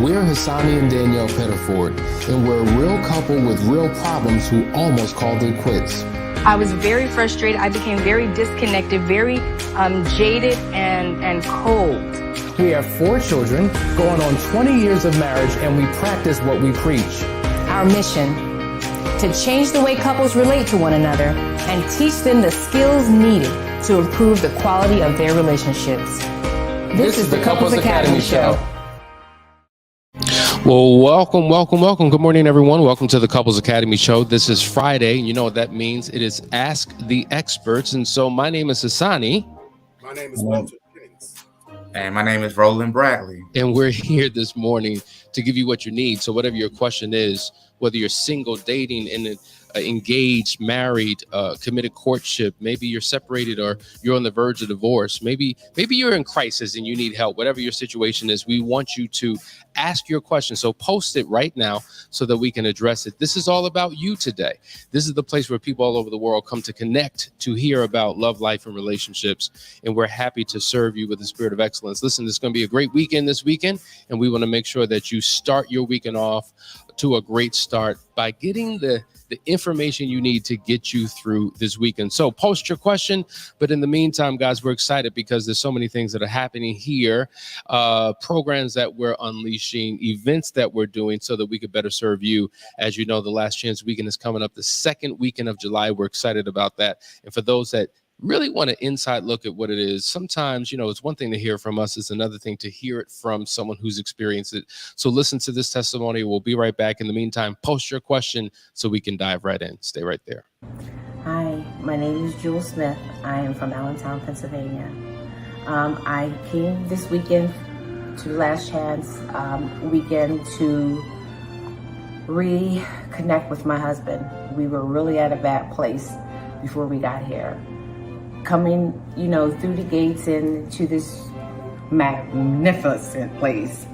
We're Hassani and Danielle Pettiford, and we're a real couple with real problems who almost called it quits. I was very frustrated. I became very disconnected, very jaded and cold. We have 4 children, going on 20 years of marriage, and we practice what we preach. Our mission, to change the way couples relate to one another and teach them the skills needed to improve the quality of their relationships. This is the Couples Academy Show. Well, welcome. Good morning, everyone. Welcome to the Couples Academy Show. This is Friday, and you know what that means. It is Ask the Experts. And so my name is Hassani. My name is Walter Jennings. And my name is Roland Bradley. And we're here this morning to give you what you need. So whatever your question is, whether you're single, dating, and engaged, married, committed courtship, maybe you're separated or you're on the verge of divorce, maybe you're in crisis and you need help, whatever your situation is, we want you to ask your question. So post it right now so that we can address it. This is all about you today. This is the place where people all over the world come to connect, to hear about love, life, and relationships. And we're happy to serve you with the spirit of excellence. Listen, this is going to be a great weekend this weekend, and we want to make sure that you start your weekend off to a great start by getting the information you need to get you through this weekend. So post your question. But in the meantime, guys, we're excited because there's so many things that are happening here, programs that we're unleashing, events that we're doing so that we could better serve you. As you know, the Last Chance Weekend is coming up the second weekend of July. We're excited about that. And for those that really want an inside look at what it is, sometimes, you know, it's one thing to hear from us. It's another thing to hear it from someone who's experienced it. So listen to this testimony. We'll be right back. In the meantime, post your question so we can dive right in. Stay right there. Hi, my name is Jewel Smith. I am from Allentown, Pennsylvania. I came this weekend to the Last Chance weekend to reconnect with my husband. We were really at a bad place before we got here. Coming, you know, through the gates into this magnificent place.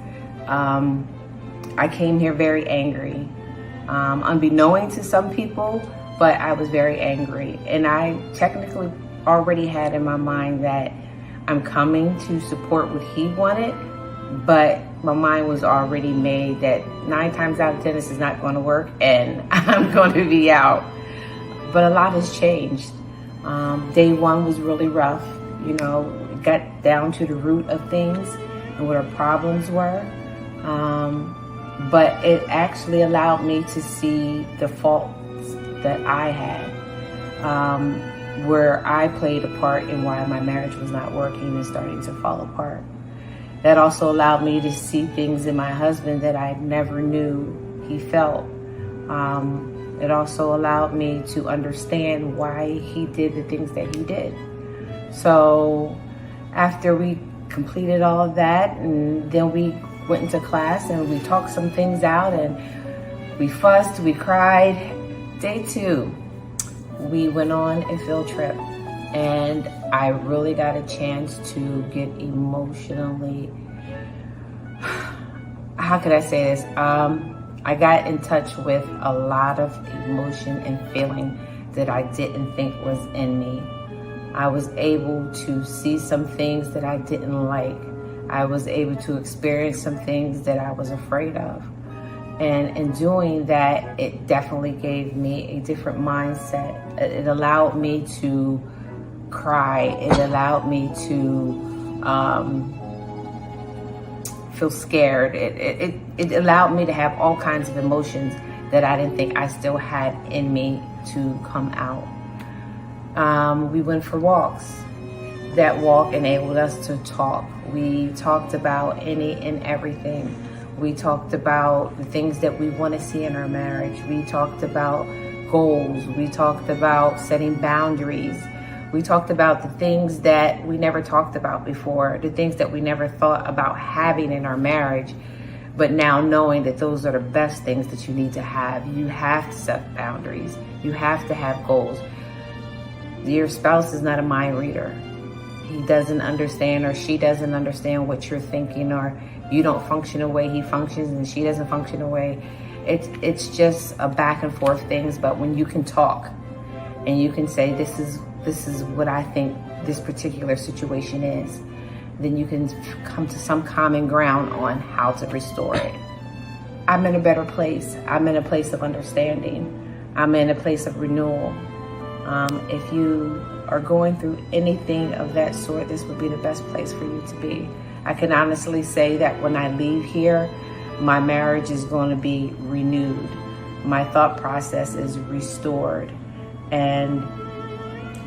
I came here very angry, unbeknown to some people, but I was very angry. And I technically already had in my mind that I'm coming to support what he wanted, but my mind was already made that 9 times out of 10, this is not going to work and I'm going to be out. But a lot has changed. Day one was really rough, you know, got down to the root of things and what our problems were. But it actually allowed me to see the faults that I had, where I played a part in why my marriage was not working and starting to fall apart. That also allowed me to see things in my husband that I never knew he felt. It also allowed me to understand why he did the things that he did. So after we completed all of that, and then we went into class and we talked some things out and we fussed, we cried. Day 2, we went on a field trip and I really got a chance to get emotionally, how could I say this? I got in touch with a lot of emotion and feeling that I didn't think was in me. I was able to see some things that I didn't like. I was able to experience some things that I was afraid of. And in doing that, it definitely gave me a different mindset. It allowed me to cry. It allowed me to feel scared. It allowed me to have all kinds of emotions that I didn't think I still had in me to come out. We went for walks. That walk enabled us to talk. We talked about any and everything. We talked about the things that we want to see in our marriage. We talked about goals. We talked about setting boundaries. We talked about the things that we never talked about before, the things that we never thought about having in our marriage, but now knowing that those are the best things that you need to have. You have to set boundaries. You have to have goals. Your spouse is not a mind reader. He doesn't understand, or she doesn't understand what you're thinking, or you don't function the way he functions and she doesn't function the way. It's just a back and forth things. But when you can talk and you can say, this is what I think this particular situation is, then you can come to some common ground on how to restore it. I'm in a better place. I'm in a place of understanding. I'm in a place of renewal. If you are going through anything of that sort, this would be the best place for you to be. I can honestly say that when I leave here, my marriage is going to be renewed. My thought process is restored. And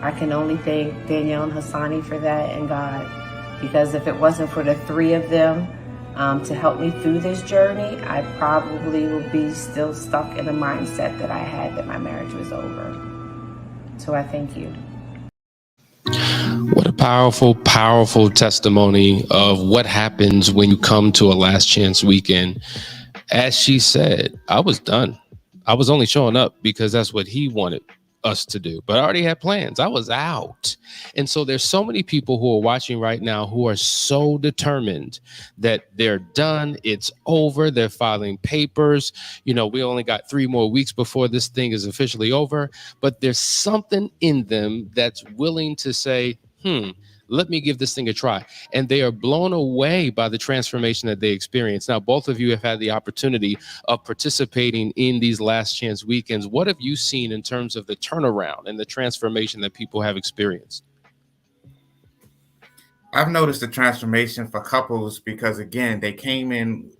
I can only thank Danielle and Hassani for that, and God, because if it wasn't for the three of them to help me through this journey, I probably would be still stuck in the mindset that I had that my marriage was over. So I thank you. What a powerful, powerful testimony of what happens when you come to a last chance weekend. As she said, I was done. I was only showing up because that's what he wanted us to do, but I already had plans. I was out. And so there's so many people who are watching right now who are so determined that they're done. It's over. They're filing papers. You know, we only got 3 more weeks before this thing is officially over, but there's something in them that's willing to say, let me give this thing a try. And they are blown away by the transformation that they experience. Now, both of you have had the opportunity of participating in these last chance weekends. What have you seen in terms of the turnaround and the transformation that people have experienced? I've noticed the transformation for couples because, again, they came in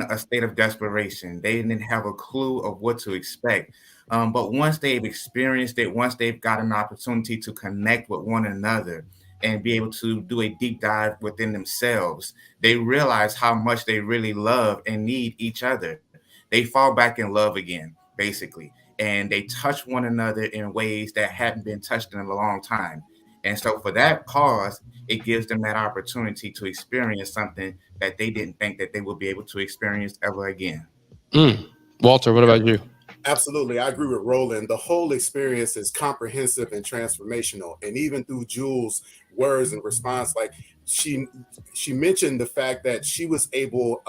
a state of desperation. They didn't have a clue of what to expect. But once they've experienced it, once they've got an opportunity to connect with one another and be able to do a deep dive within themselves, they realize how much they really love and need each other. They fall back in love again, basically, and they touch one another in ways that hadn't been touched in a long time. And so for that cause, it gives them that opportunity to experience something that they didn't think that they would be able to experience ever again. Walter, what about you? Absolutely. I agree with Roland. The whole experience is comprehensive and transformational. And even through Jules' words and response, like she mentioned the fact that she was able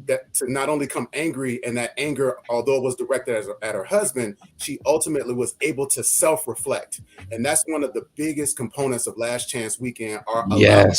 that to not only come angry, and that anger, although it was directed at her husband, she ultimately was able to self-reflect. And that's one of the biggest components of Last Chance Weekend, are allowing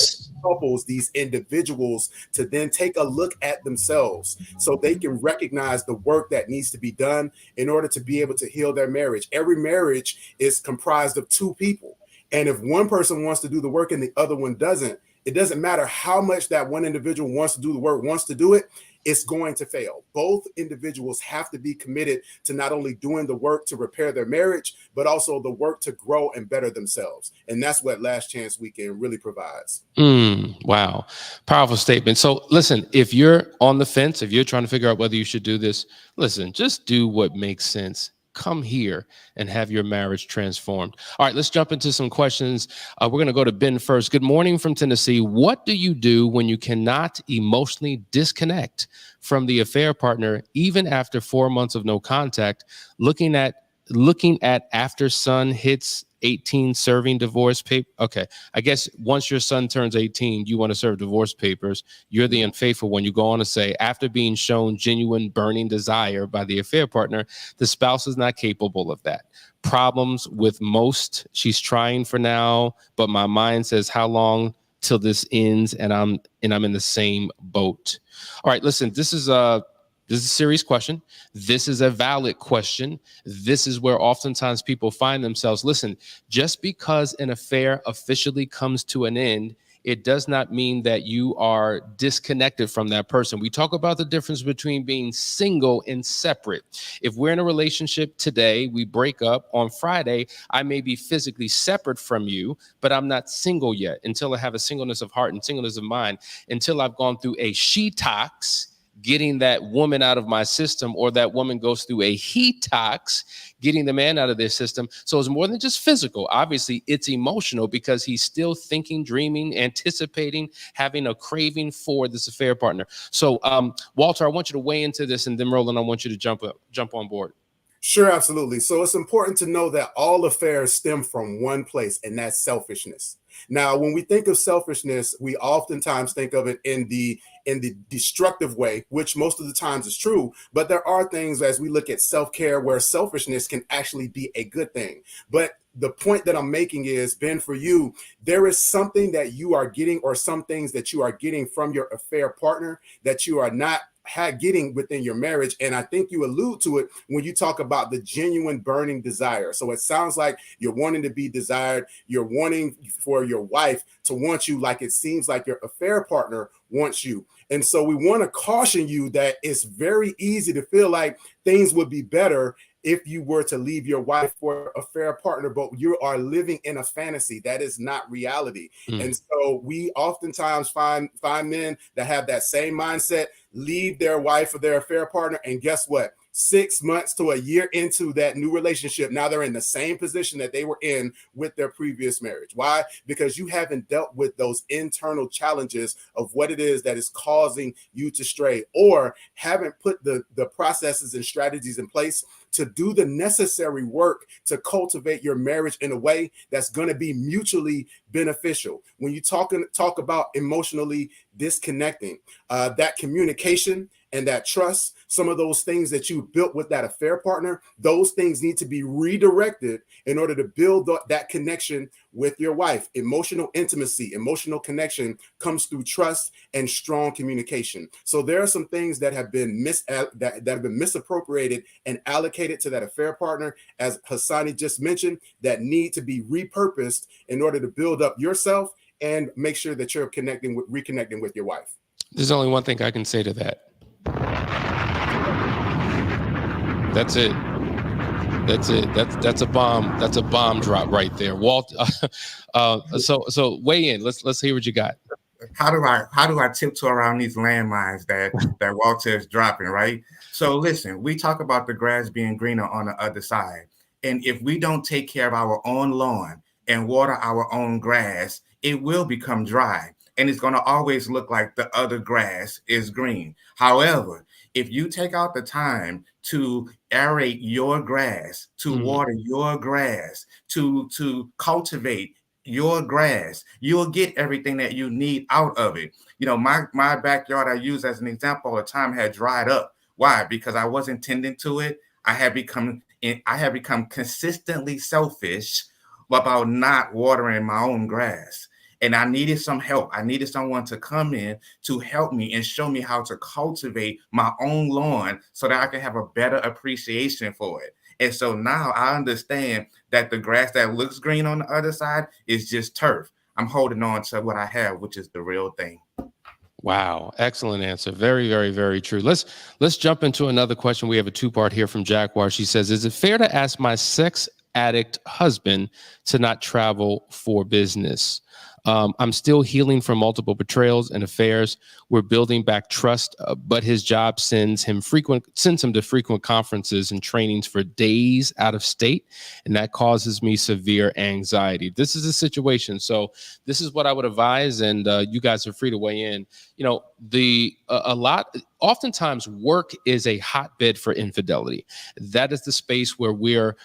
couples, these individuals, to then take a look at themselves so they can recognize the work that needs to be done in order to be able to heal their marriage. Every marriage is comprised of 2 people. And if one person wants to do the work and the other one doesn't, it doesn't matter how much that one individual wants to do the work, wants to do it, it's going to fail. Both individuals have to be committed to not only doing the work to repair their marriage, but also the work to grow and better themselves. And that's what Last Chance Weekend really provides. Wow. Powerful statement. So listen, if you're on the fence, if you're trying to figure out whether you should do this, listen, just do what makes sense. Come here and have your marriage transformed. All right, let's jump into some questions. We're going to go to Ben first. Good morning from Tennessee. What do you do when you cannot emotionally disconnect from the affair partner, even after 4 months of no contact, looking at after son hits 18 serving divorce paper? Okay, I guess once your son turns 18, you want to serve divorce papers. You're the unfaithful one. You go on to say, after being shown genuine burning desire by the affair partner, the spouse is not capable of that. Problems with most. She's trying for now, but my mind says, how long till this ends? And I'm in the same boat. All right, listen, this is a serious question. This is a valid question. This is where oftentimes people find themselves. Listen, just because an affair officially comes to an end, it does not mean that you are disconnected from that person. We talk about the difference between being single and separate. If we're in a relationship today, we break up on Friday, I may be physically separate from you, but I'm not single yet until I have a singleness of heart and singleness of mind, until I've gone through a she-tox, getting that woman out of my system, or that woman goes through a he-tox, getting the man out of their system. So it's more than just physical. Obviously, it's emotional because he's still thinking, dreaming, anticipating, having a craving for this affair partner. So, Walter, I want you to weigh into this, and then Roland, I want you to jump on board. Sure, absolutely. So it's important to know that all affairs stem from one place, and that's selfishness. Now, when we think of selfishness, we oftentimes think of it in the destructive way, which most of the times is true. But there are things, as we look at self-care, where selfishness can actually be a good thing. But the point that I'm making is, Ben, for you, there is something that you are getting, or some things that you are getting from your affair partner that you are not getting within your marriage. And I think you allude to it when you talk about the genuine burning desire. So it sounds like you're wanting to be desired. You're wanting for your wife to want you, like it seems like your affair partner wants you. And so we want to caution you that it's very easy to feel like things would be better if you were to leave your wife for a fair partner, but you are living in a fantasy. That is not reality. And so we oftentimes find men that have that same mindset, leave their wife or their affair partner, and guess what? 6 months to a year into that new relationship, now they're in the same position that they were in with their previous marriage. Why? Because you haven't dealt with those internal challenges of what it is that is causing you to stray, or haven't put the processes and strategies in place to do the necessary work to cultivate your marriage in a way that's going to be mutually beneficial. When you talk about emotionally disconnecting, that communication and that trust, some of those things that you built with that affair partner, those things need to be redirected in order to build that connection with your wife. Emotional intimacy, emotional connection comes through trust and strong communication. So there are some things that have been that have been misappropriated and allocated to that affair partner, as Hassani just mentioned, that need to be repurposed in order to build up yourself and make sure that you're reconnecting with your wife. There's only one thing I can say to that. That's it. That's it. That's a bomb. That's a bomb drop right there, Walt. So weigh in. Let's hear what you got. How do I tiptoe around these landmines that Walter is dropping, right? So listen, we talk about the grass being greener on the other side, and if we don't take care of our own lawn and water our own grass, it will become dry, and it's going to always look like the other grass is green. However, if you take out the time to aerate your grass, to water your grass, to cultivate your grass, you'll get everything that you need out of it. You know, my backyard I use as an example all the time had dried up. Why? Because I wasn't tending to it. I had become consistently selfish about not watering my own grass. And I needed some help. I needed someone to come in to help me and show me how to cultivate my own lawn so that I can have a better appreciation for it. And so now I understand that the grass that looks green on the other side is just turf. I'm holding on to what I have, which is the real thing. Wow. Excellent answer. Very, very, very true. Let's jump into another question. We have a two-part here from Jaguar. She says, is it fair to ask my sex addict husband to not travel for business? I'm still healing from multiple betrayals and affairs. We're building back trust, but his job sends him to frequent conferences and trainings for days out of state, and that causes me severe anxiety. This is a situation. So this is what I would advise, and you guys are free to weigh in. You know, oftentimes work is a hotbed for infidelity. That is the space where we're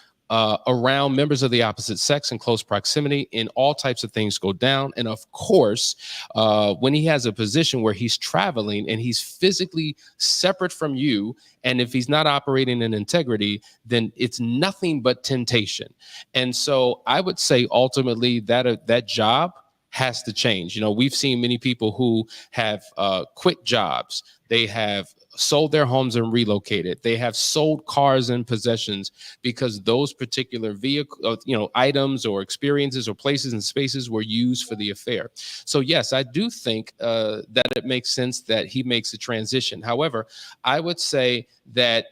around members of the opposite sex in close proximity, and all types of things go down. And of course, when he has a position where he's traveling and he's physically separate from you, and if he's not operating in integrity, then it's nothing but temptation. And so I would say ultimately that job has to change. You know, we've seen many people who have quit jobs. They have sold their homes and relocated. They have sold cars and possessions because those particular items or experiences or places and spaces were used for the affair. So yes, I do think that it makes sense that he makes a transition. However, I would say that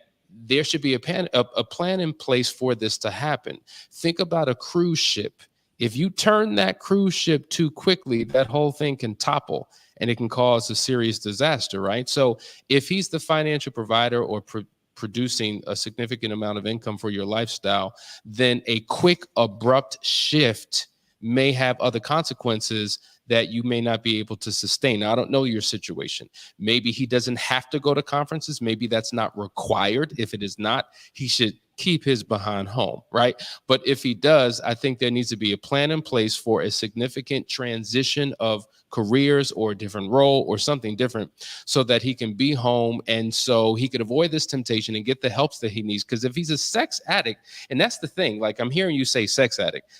there should be a plan in place for this to happen. Think about a cruise ship. If you turn that cruise ship too quickly, that whole thing can topple and it can cause a serious disaster, right? So if he's the financial provider or producing a significant amount of income for your lifestyle, then a quick, abrupt shift may have other consequences that you may not be able to sustain. Now, I don't know your situation. Maybe he doesn't have to go to conferences. Maybe that's not required. If it is not, he should keep his behind home, right? But if he does, I think there needs to be a plan in place for a significant transition of careers or a different role or something different, so that he can be home and so he could avoid this temptation and get the helps that he needs. Because if he's a sex addict, and that's the thing, like I'm hearing you say sex addict,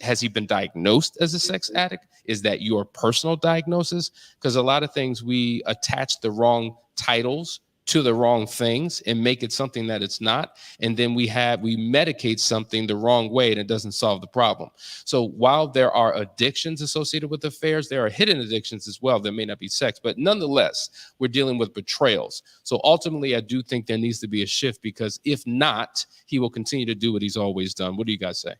has he been diagnosed as a sex addict? Is that your personal diagnosis? Because a lot of things we attach the wrong titles to the wrong things and make it something that it's not, and then we medicate something the wrong way and it doesn't solve the problem. So while there are addictions associated with affairs, there are hidden addictions as well that may not be sex, but nonetheless we're dealing with betrayals. So ultimately I do think there needs to be a shift, because if not, he will continue to do what he's always done. What do you guys say?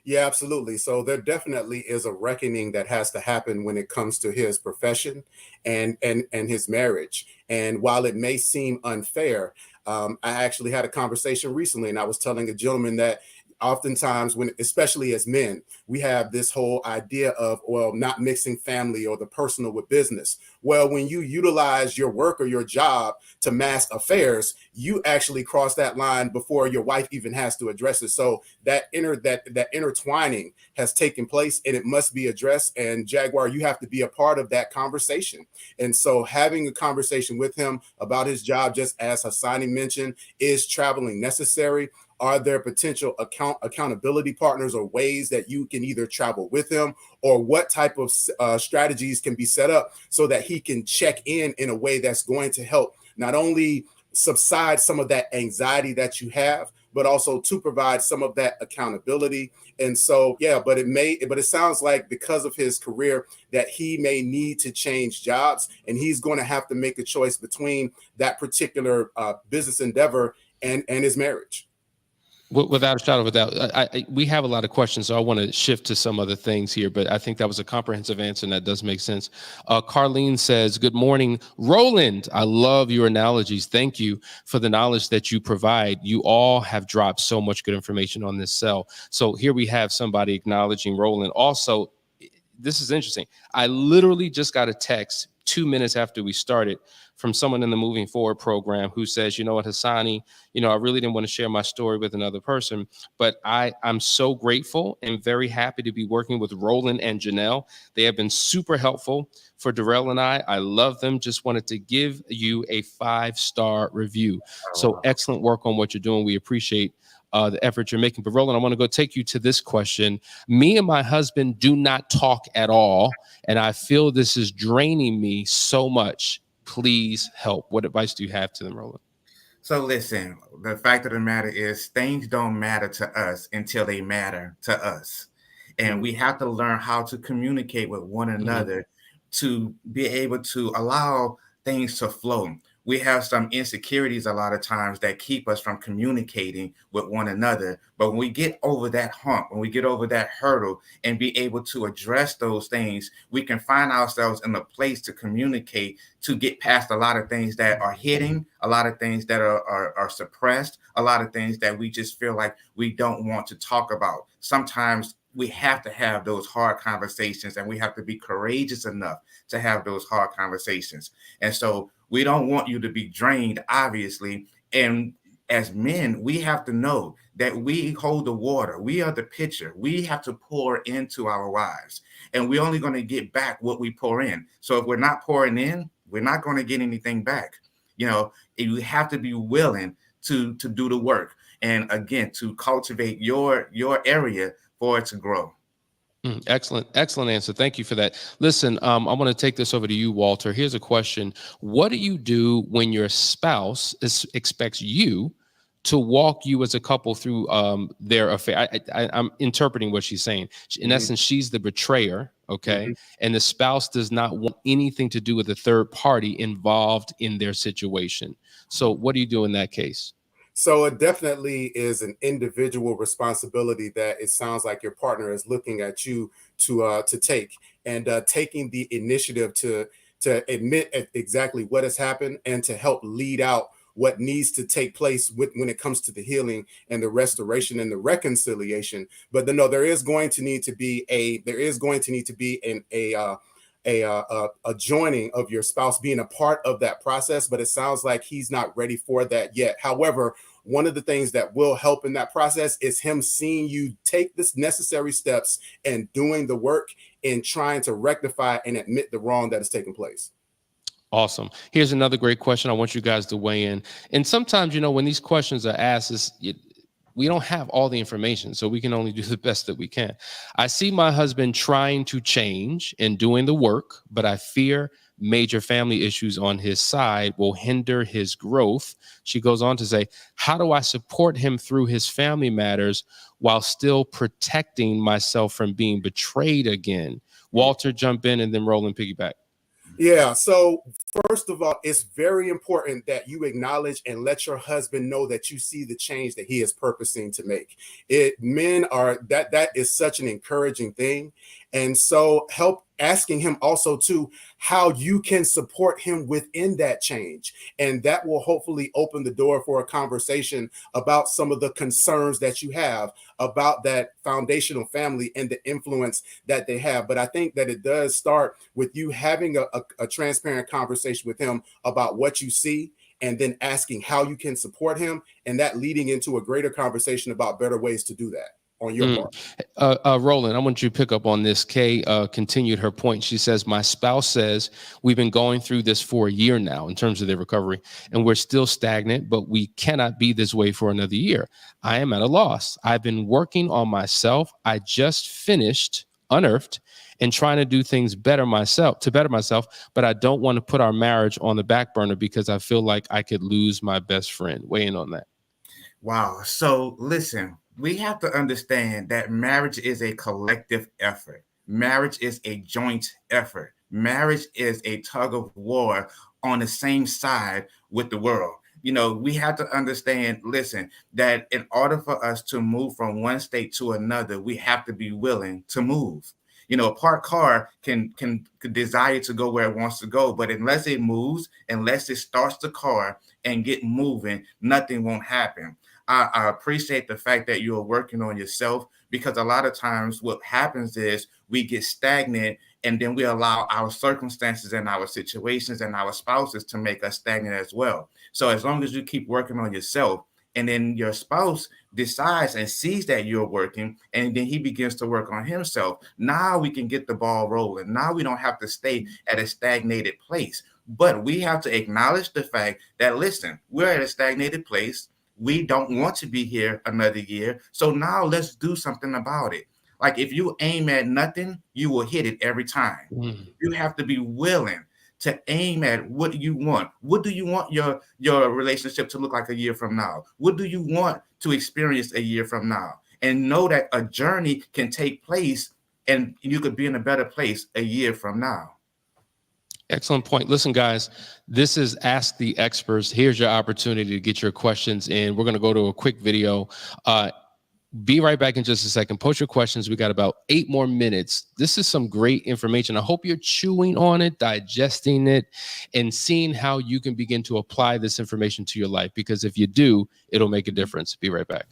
Yeah, absolutely. So there definitely is a reckoning that has to happen when it comes to his profession and his marriage. And while it may seem unfair, I actually had a conversation recently, and I was telling a gentleman that oftentimes when, especially as men, we have this whole idea of, well, not mixing family or the personal with business. Well, when you utilize your work or your job to mask affairs, you actually cross that line before your wife even has to address it. So that intertwining has taken place, and it must be addressed. And Jaguar, you have to be a part of that conversation. And so having a conversation with him about his job, just as Hassani mentioned, is traveling necessary? Are there potential accountability partners or ways that you can either travel with him, or what type of strategies can be set up so that he can check in a way that's going to help not only subside some of that anxiety that you have, but also to provide some of that accountability? And so, yeah, but it sounds like because of his career that he may need to change jobs, and he's going to have to make a choice between that particular business endeavor and his marriage. Without a shadow of a doubt, we have a lot of questions, so I want to shift to some other things here, but I think that was a comprehensive answer, and that does make sense. Carlene says, good morning, Roland. I love your analogies. Thank you for the knowledge that you provide. You all have dropped so much good information on this cell. So here we have somebody acknowledging Roland. Also, this is interesting. I literally just got a text 2 minutes after we started from someone in the Moving Forward program who says, you know what, Hassani, I really didn't want to share my story with another person, but I'm so grateful and very happy to be working with Roland and Janelle. They have been super helpful for Darrell and I. I love them. Just wanted to give you a 5-star review. So excellent work on what you're doing. We appreciate the effort you're making. But Roland, I want to go take you to this question. Me and my husband do not talk at all, and I feel this is draining me so much. Please help. What advice do you have to them, Roland? So listen, the fact of the matter is things don't matter to us until they matter to us. And we have to learn how to communicate with one another to be able to allow things to flow. We have some insecurities a lot of times that keep us from communicating with one another. But when we get over that hump, when we get over that hurdle and be able to address those things, we can find ourselves in a place to communicate, to get past a lot of things that are hidden, a lot of things that are suppressed, a lot of things that we just feel like we don't want to talk about. Sometimes we have to have those hard conversations, and we have to be courageous enough to have those hard conversations. And so we don't want you to be drained, obviously. And as men, we have to know that we hold the water. We are the pitcher. We have to pour into our wives, and we're only going to get back what we pour in. So if we're not pouring in, we're not going to get anything back. You have to be willing to do the work. And again, to cultivate your area for it to grow. Excellent answer. Thank you for that. Listen, I want to take this over to you, Walter. Here's a question. What do you do when your spouse expects you to walk you as a couple through their affair? I'm interpreting what she's saying. In essence, she's the betrayer, okay? And the spouse does not want anything to do with the third party involved in their situation. So what do you do in that case? So it definitely is an individual responsibility that it sounds like your partner is looking at you to take, and taking the initiative to admit exactly what has happened and to help lead out what needs to take place when it comes to the healing and the restoration and the reconciliation. But there is going to need to be a joining of your spouse being a part of that process, but it sounds like he's not ready for that yet. However, one of the things that will help in that process is him seeing you take this necessary steps and doing the work in trying to rectify and admit the wrong that has taken place. Awesome. Here's another great question. I want you guys to weigh in. And sometimes, when these questions are asked, we don't have all the information, so we can only do the best that we can. I see my husband trying to change and doing the work, but I fear major family issues on his side will hinder his growth. She goes on to say, how do I support him through his family matters while still protecting myself from being betrayed again? Walter, jump in, and then Roland piggyback. Yeah. So first of all, it's very important that you acknowledge and let your husband know that you see the change that he is purposing to make. That is such an encouraging thing. And so help asking him also too, how you can support him within that change. And that will hopefully open the door for a conversation about some of the concerns that you have about that foundational family and the influence that they have. But I think that it does start with you having a transparent conversation with him about what you see, and then asking how you can support him, and that leading into a greater conversation about better ways to do that on your part. Roland, I want you to pick up on this. Kay continued her point. She says, my spouse says we've been going through this for a year now in terms of their recovery, and we're still stagnant, but we cannot be this way for another year. I am at a loss. I've been working on myself. I just finished Unearthed and trying to do things to better myself, but I don't want to put our marriage on the back burner because I feel like I could lose my best friend. Weigh in on that. Wow. So listen, we have to understand that marriage is a collective effort. Marriage is a joint effort. Marriage is a tug of war on the same side with the world. We have to understand, listen, that in order for us to move from one state to another, we have to be willing to move. A parked car can desire to go where it wants to go, but unless it moves, unless it starts the car and get moving, nothing won't happen. I appreciate the fact that you are working on yourself, because a lot of times what happens is we get stagnant, and then we allow our circumstances and our situations and our spouses to make us stagnant as well. So as long as you keep working on yourself, and then your spouse decides and sees that you're working, and then he begins to work on himself, now we can get the ball rolling. Now we don't have to stay at a stagnated place, but we have to acknowledge the fact that, listen, we're at a stagnated place. We don't want to be here another year. So now let's do something about it. Like, if you aim at nothing, you will hit it every time. You have to be willing to aim at what you want. What do you want your relationship to look like a year from now? What do you want to experience a year from now? And know that a journey can take place, and you could be in a better place a year from now. Excellent point. Listen, guys, this is Ask the Experts. Here's your opportunity to get your questions in. We're going to go to a quick video. Be right back in just a second. Post your questions. We got about 8 more minutes. This is some great information. I hope you're chewing on it, digesting it, and seeing how you can begin to apply this information to your life, because if you do, it'll make a difference. Be right back.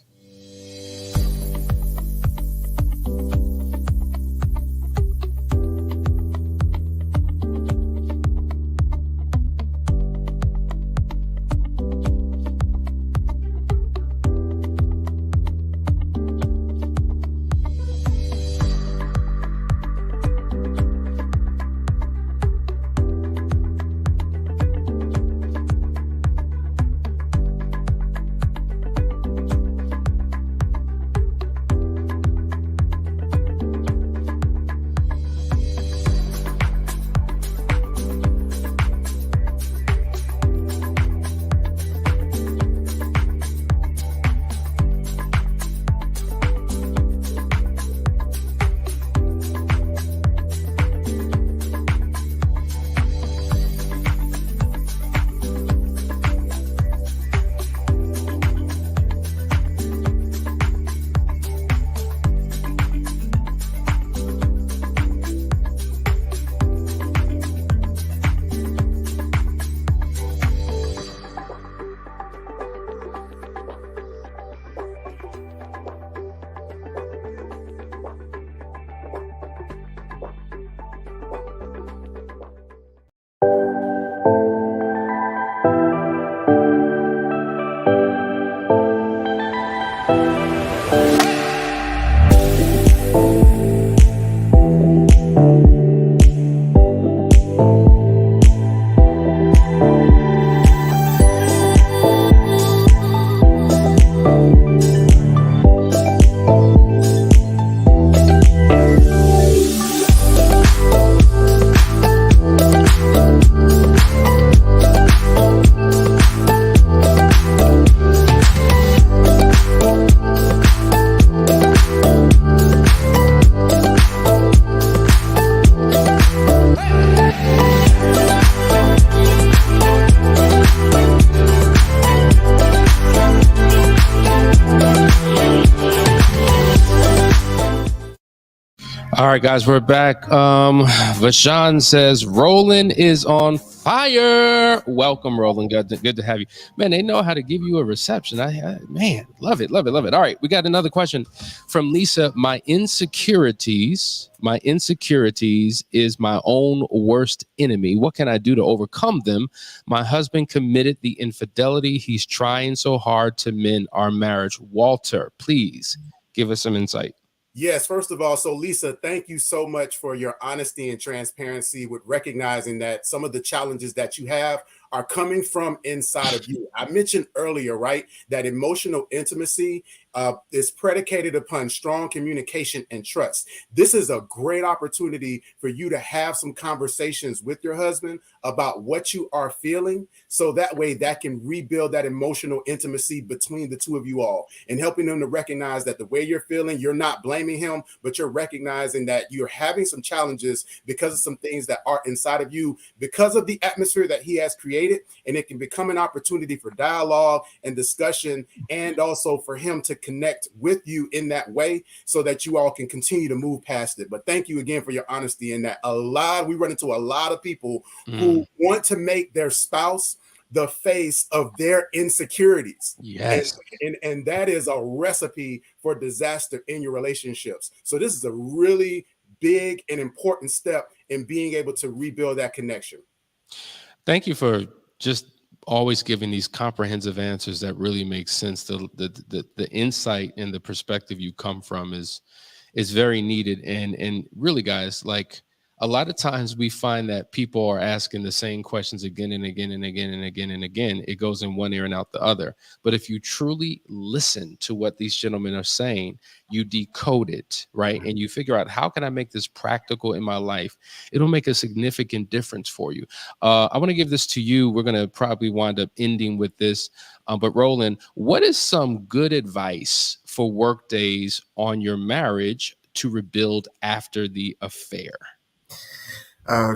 All right, guys, we're back. Vashan says Roland is on fire. Welcome, Roland. Good to have you. Man, they know how to give you a reception. Man, love it. All right, we got another question from Lisa. My insecurities is my own worst enemy. What can I do to overcome them? My husband committed the infidelity. He's trying so hard to mend our marriage. Walter, please give us some insight. Yes, first of all, so Lisa, thank you so much for your honesty and transparency with recognizing that some of the challenges that you have are coming from inside of you. I mentioned earlier, right, that emotional intimacy is predicated upon strong communication and trust. This is a great opportunity for you to have some conversations with your husband about what you are feeling, so that way that can rebuild that emotional intimacy between the two of you all, and helping them to recognize that the way you're feeling, you're not blaming him, but you're recognizing that you're having some challenges because of some things that are inside of you, because of the atmosphere that he has created. And it can become an opportunity for dialogue and discussion, and also for him to connect with you in that way, so that you all can continue to move past it. But thank you again for your honesty in that. We run into a lot of people who want to make their spouse the face of their insecurities. Yes. And that is a recipe for disaster in your relationships. So this is a really big and important step in being able to rebuild that connection. Thank you for just always giving these comprehensive answers that really make sense. The insight and the perspective you come from is very needed. And really, guys, like, a lot of times we find that people are asking the same questions again and again and again and again and again. It goes in one ear and out the other. But if you truly listen to what these gentlemen are saying, you decode it, right? And you figure out, how can I make this practical in my life? It'll make a significant difference for you. I want to give this to you. We're going to probably wind up ending with this. But Roland, what is some good advice for work days on your marriage to rebuild after the affair?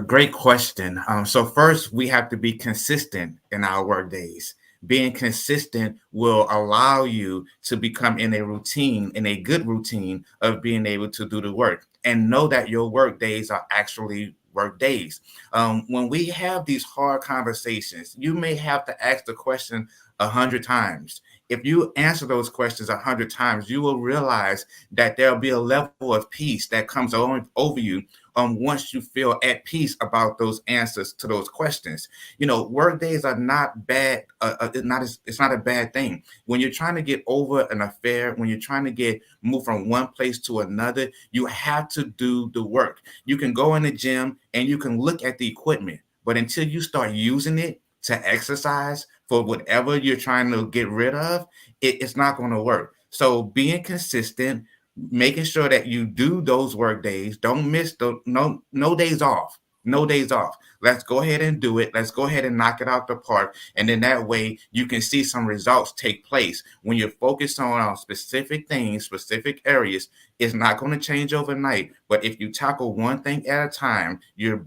Great question. So first, we have to be consistent in our work days. Being consistent will allow you to become in a good routine of being able to do the work, and know that your work days are actually work days. When we have these hard conversations, you may have to ask the question 100 times. If you answer those questions 100 times, you will realize that there'll be a level of peace that comes over you once you feel at peace about those answers to those questions. You know, work days are not bad. It's not a bad thing. When you're trying to get over an affair, when you're trying to move from one place to another, you have to do the work. You can go in the gym and you can look at the equipment, but until you start using it to exercise for whatever you're trying to get rid of, it's not going to work. So being consistent, making sure that you do those work days, don't miss no days off. No days off. Let's go ahead and do it. Let's go ahead and knock it out the park. And then that way you can see some results take place. When you're focused on specific things, specific areas, it's not going to change overnight. But if you tackle one thing at a time, you're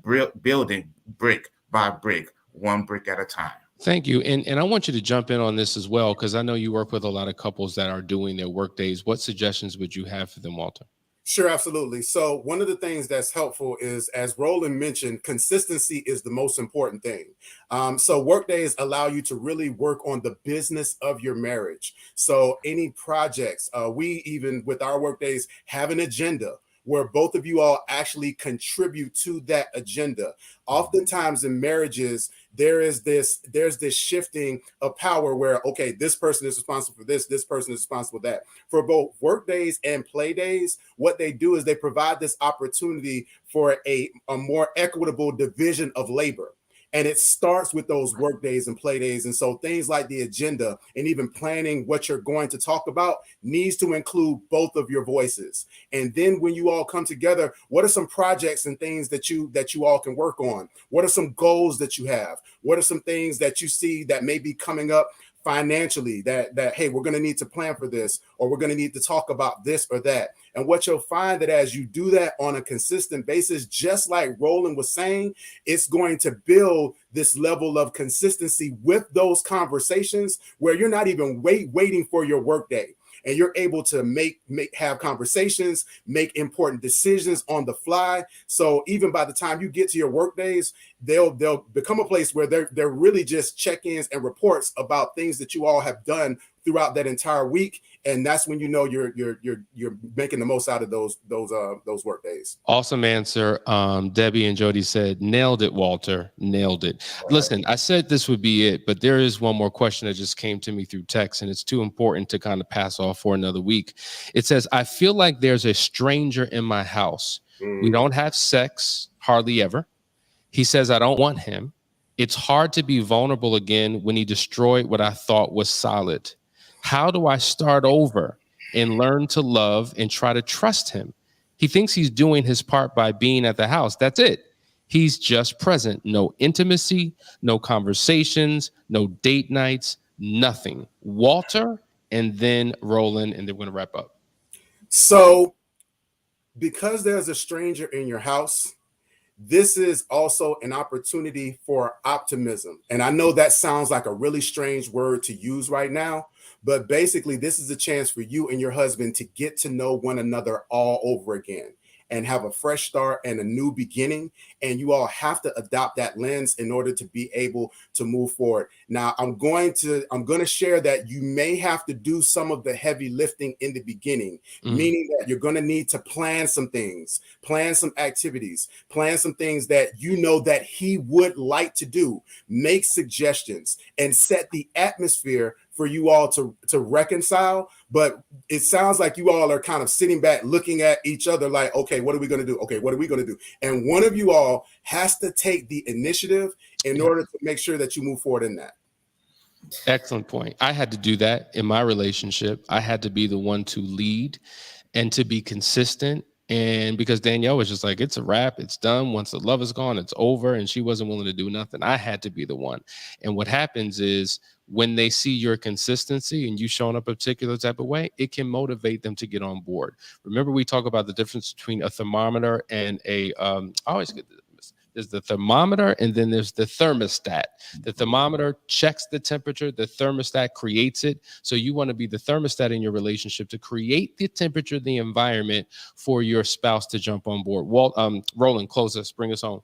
building brick by brick, one brick at a time. Thank you. And I want you to jump in on this as well, because I know you work with a lot of couples that are doing their work days. What suggestions would you have for them, Walter? Sure, absolutely. So one of the things that's helpful is, as Roland mentioned, consistency is the most important thing. So work days allow you to really work on the business of your marriage. So any projects, we even with our work days have an agenda where both of you all actually contribute to that agenda. Oftentimes in marriages, there's this shifting of power where, okay, this person is responsible for this person is responsible for that. For both work days and play days, what they do is they provide this opportunity for a more equitable division of labor. And it starts with those work days and play days. And so things like the agenda and even planning what you're going to talk about needs to include both of your voices. And then when you all come together, what are some projects and things that you all can work on? What are some goals that you have? What are some things that you see that may be coming up financially that hey, we're going to need to plan for this, or we're going to need to talk about this or that? And what you'll find that as you do that on a consistent basis, just like Roland was saying, it's going to build this level of consistency with those conversations where you're not even waiting for your workday. and you're able to have conversations, make important decisions on the fly. So even by the time you get to your work days, they'll become a place where they're really just check-ins and reports about things that you all have done throughout that entire week, and that's when you know you're making the most out of those work days. Awesome answer. Debbie and Jody said, nailed it, Walter. Nailed it. Right. Listen, I said this would be it, but there is one more question that just came to me through text, and it's too important to kind of pass off for another week. It says, I feel like there's a stranger in my house. We don't have sex, hardly ever. He says, I don't want him. It's hard to be vulnerable again when he destroyed what I thought was solid. How do I start over and learn to love and try to trust him? He thinks he's doing his part by being at the house. That's it. He's just present. No intimacy, no conversations, no date nights, nothing. Walter, and then Roland, and then we're going to wrap up. So because there's a stranger in your house, this is also an opportunity for optimism. And I know that sounds like a really strange word to use right now, but basically this is a chance for you and your husband to get to know one another all over again and have a fresh start and a new beginning. And you all have to adopt that lens in order to be able to move forward. Now, I'm going to share that you may have to do some of the heavy lifting in the beginning, meaning that you're going to need to plan some things, plan some activities, plan some things that you know that he would like to do, make suggestions, and set the atmosphere for you all to reconcile. But it sounds like you all are kind of sitting back looking at each other like, okay, what are we going to do? Okay, what are we going to do? And one of you all has to take the initiative in order to make sure that you move forward in that. Excellent point. I had to do that in my relationship. I had to be the one to lead and to be consistent. And because Danielle was just like, it's a wrap, it's done. Once the love is gone, it's over. And she wasn't willing to do nothing. I had to be the one. And what happens is when they see your consistency and you showing up a particular type of way, it can motivate them to get on board. Remember, we talk about the difference between a thermometer and I always get this. There's the thermometer and then there's the thermostat. The thermometer checks the temperature. The thermostat creates it. So you want to be the thermostat in your relationship to create the temperature, the environment for your spouse to jump on board. Roland, close us, bring us home.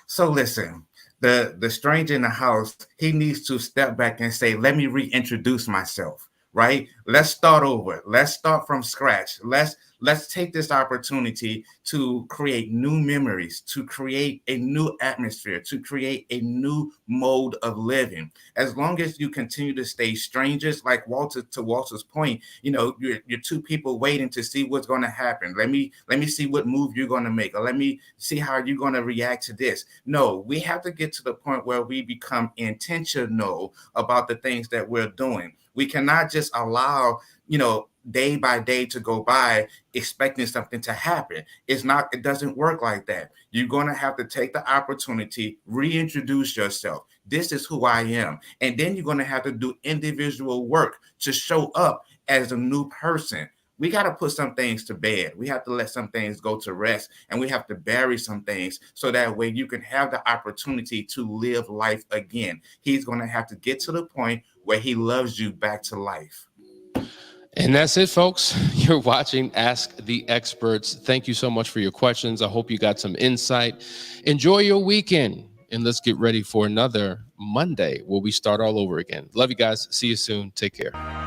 So listen, the stranger in the house, he needs to step back and say, let me reintroduce myself, right? Let's start over. Let's start from scratch. Let's take this opportunity to create new memories, to create a new atmosphere, to create a new mode of living. As long as you continue to stay strangers, like Walter's point, you know, you're two people waiting to see what's going to happen. Let me see what move you're going to make, or let me see how you're going to react to this. No, we have to get to the point where we become intentional about the things that we're doing. We cannot just allow, day by day to go by expecting something to happen. It doesn't work like that. You're going to have to take the opportunity, reintroduce yourself. This is who I am. And then you're going to have to do individual work to show up as a new person. We got to put some things to bed. We have to let some things go to rest, and we have to bury some things so that way you can have the opportunity to live life again. He's going to have to get to the point where he loves you back to life. And that's it, folks. You're watching Ask the Experts. Thank you so much for your questions. I hope you got some insight. Enjoy your weekend, and let's get ready for another Monday where we start all over again. Love you guys. See you soon. Take care.